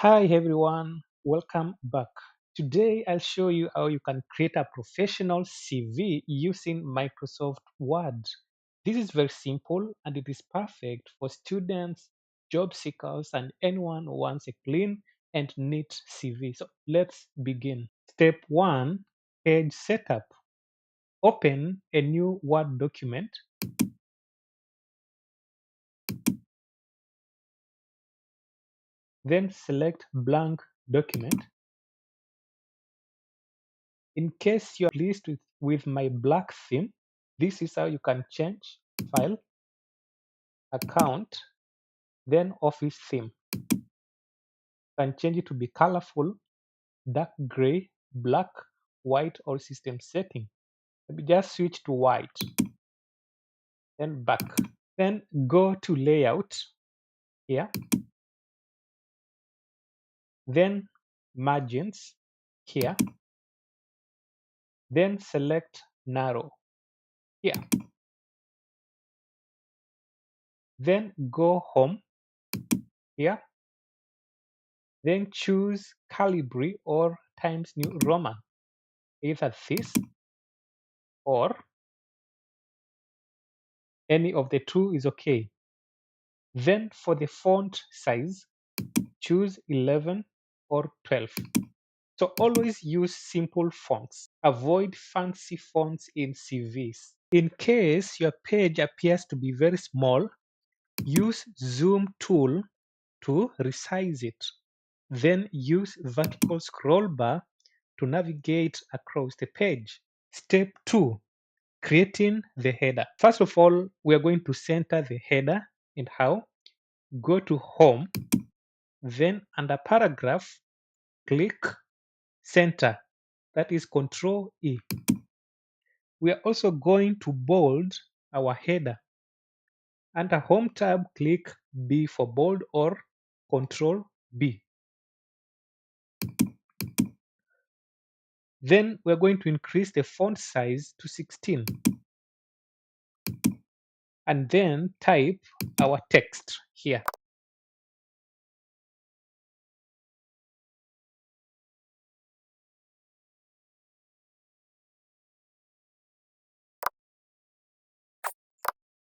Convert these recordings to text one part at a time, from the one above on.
Hi everyone, welcome back. Today I'll show you how you can create a professional CV using Microsoft Word. This is very simple and it is perfect for students, job seekers, and anyone who wants a clean and neat CV. So let's begin. Step 1, Page Setup. Open a new Word document. Then select Blank Document. In case you're pleased with my black theme, this is how you can change File, Account, then Office theme. You can change it to be colorful, dark gray, black, white, or system setting. Maybe just switch to white, then back. Then go to Layout here, then Margins here, then select Narrow here. Then go Home here, then choose Calibri or Times New Roman. Either this or any of the two is okay. Then for the font size, choose 11 or 12. So always use simple fonts. Avoid fancy fonts in CVs. In case your page appears to be very small, use Zoom tool to resize it. Then use vertical scroll bar to navigate across the page. Step 2, creating the header. First of all, we are going to center the header. And how? Go to Home, then under Paragraph, click Center. That is Control E. We are also going to bold our header. Under Home tab, click B for bold or Control B. Then we're going to increase the font size to 16. And then type our text here.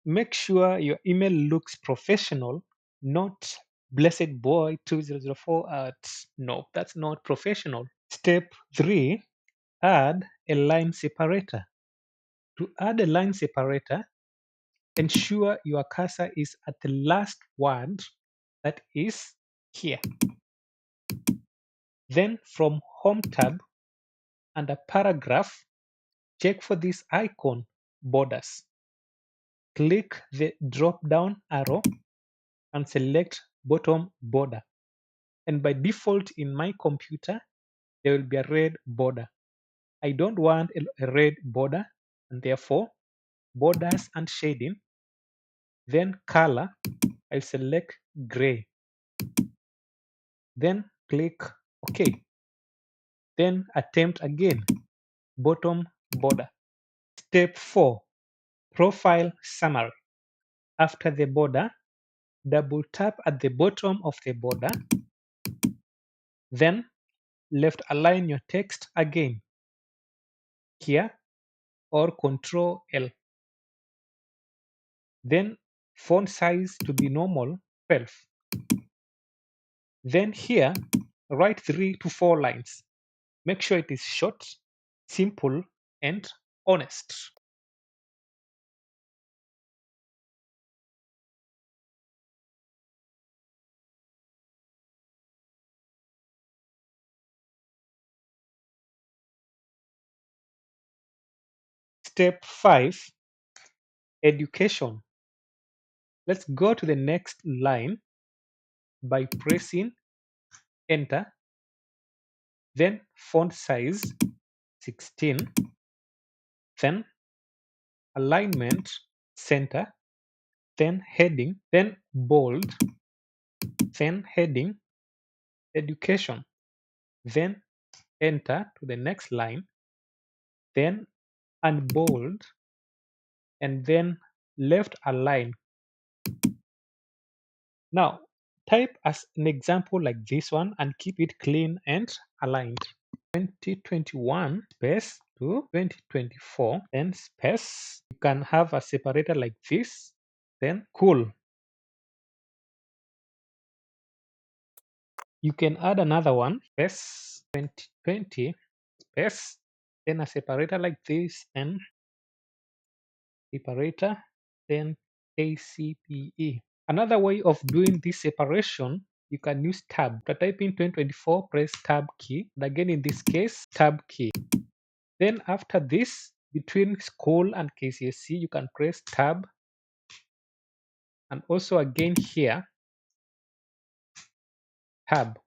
Make sure your email looks professional, not blessedboy2004 at no, that's not professional. Step 3, add a line separator. To add a line separator, ensure your cursor is at the last word, that is here. Then from Home tab, under Paragraph, check for this icon, Borders. Click the drop-down arrow and select Bottom Border. And by default in my computer, there will be a red border. I don't want a red border, and therefore Borders and Shading. Then Color, I'll select Gray. Then click OK. Then attempt again, Bottom Border. Step 4, Profile Summary. After the border, double tap at the bottom of the border. Then left align your text again here or Control L. Then font size to be normal 12. Then here write 3 to 4 lines. Make sure it is short, simple, and honest. Step 5, education. Let's go to the next line by pressing enter. Then font size 16. Then alignment center. Then heading. Then bold. Then heading education. Then enter to the next line. Then unbold and then left align. Now Type as an example like this one and keep it clean and aligned. 2021 space to 2024, then space. You can have a separator like this, then cool. You can add another one, space 2020 space, then a separator like this, and separator, then ACPE. Another way of doing this separation, you can use tab. To type in 2024, press tab key. And again, in this case, tab key. Then after this, between school and KCSE, you can press tab. And also again here, tab.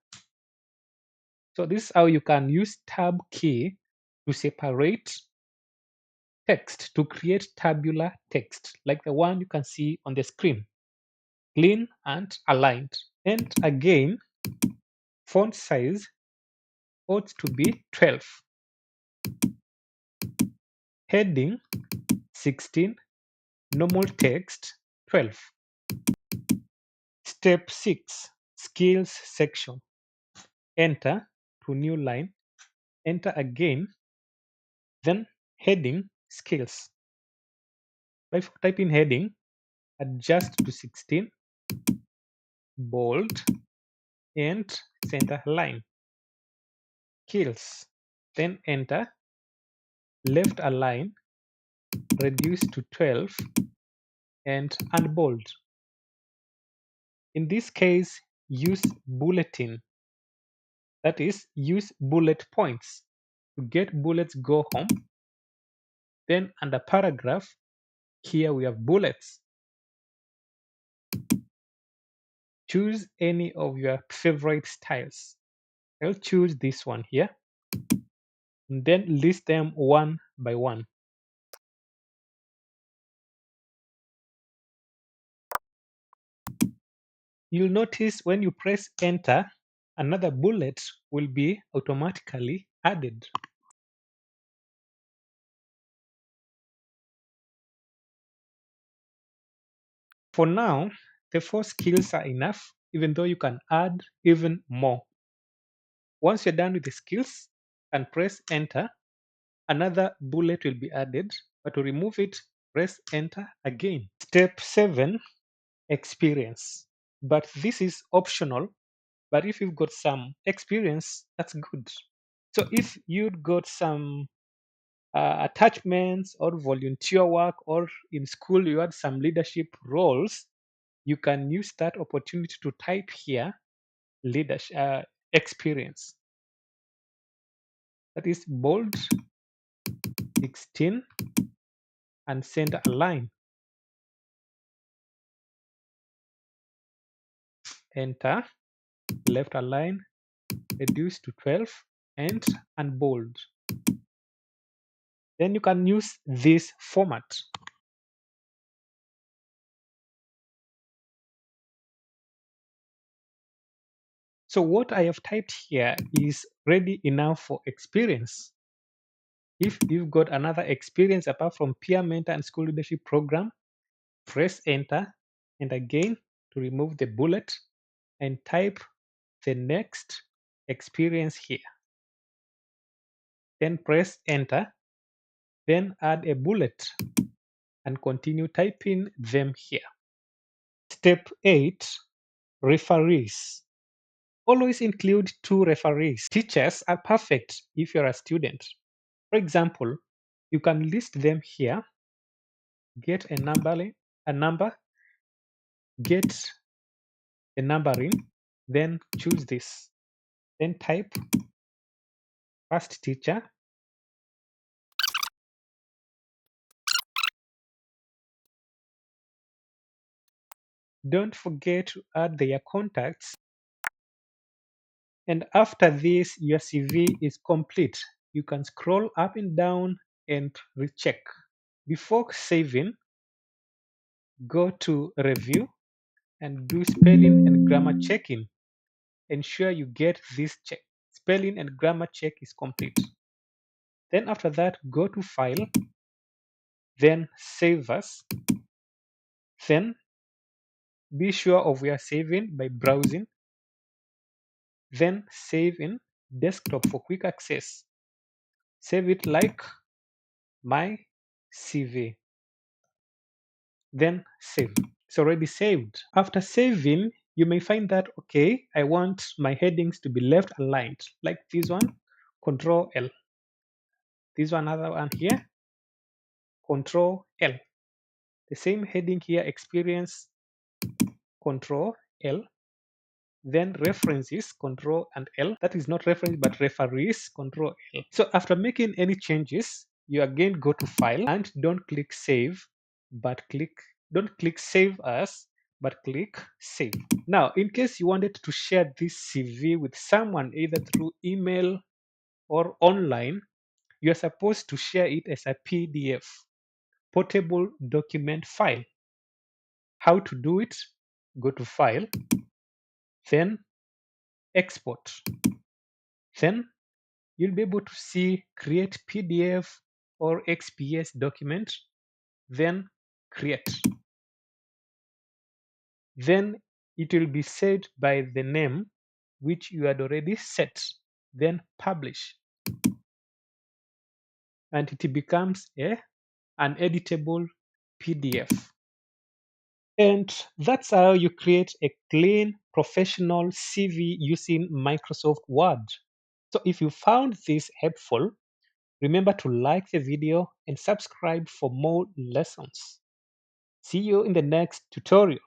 So this is how you can use tab key to separate text, to create tabular text, like the one you can see on the screen, clean and aligned. And again, font size ought to be 12. Heading 16, normal text 12. Step 6, skills section. Enter to new line, enter again, then heading skills. If type in heading, adjust to 16, bold, and center line. Skills, then enter, left align, reduce to 12, and unbold. In this case, use bulletin. That is, use bullet points. To get bullets, go home. Then under paragraph, here we have bullets. Choose any of your favorite styles. I'll choose this one here. And then list them one by one. You'll notice when you press enter, another bullet will be automatically added. For now, the 4 skills are enough, even though you can add even more. Once you're done with the skills and press enter, another bullet will be added, but to remove it, press enter again. Step 7, experience. But this is optional, but if you've got some experience, that's good. So if you've got some attachments or volunteer work, or in school you had some leadership roles, you can use that opportunity to type here leadership experience. That is bold 16 and center align. Enter, left align, reduce to 12, and unbold. Then you can use this format. So what I have typed here is ready enough for experience. If you've got another experience apart from peer mentor and school leadership program, press enter, and again to remove the bullet and type the next experience here. Then press enter, then add a bullet and continue typing them here. Step 8, referees. Always include 2 referees. Teachers are perfect if you're a student. For example, you can list them here, get a number, get a numbering, then choose this. Then type first teacher, don't forget to add their contacts. And after this, your CV is complete. You can scroll up and down and recheck. Before saving, go to review and do spelling and grammar checking. Ensure you get this check. Spelling and grammar check is complete. Then after that, go to file, then save as, then Be sure of where saving by browsing, then save in desktop for quick access. Save it like my CV, then save. It's already saved. After saving, you may find that, okay, I want my headings to be left aligned, like this one, Control L. This one, another one here, Control L. The same heading here, experience, Control L. Then references, Control and L. That is not reference, but referees, Control L. So after making any changes, you again go to File and don't click Save, but don't click Save As, but click Save. Now, in case you wanted to share this CV with someone, either through email or online, you are supposed to share it as a PDF, portable document file. How to do it? Go to File, then Export. Then you'll be able to see Create PDF or XPS document, then Create. Then it will be set by the name which you had already set, then Publish. And it becomes an editable PDF. And that's how you create a clean, professional CV using Microsoft Word. So if you found this helpful, remember to like the video and subscribe for more lessons. See you in the next tutorial.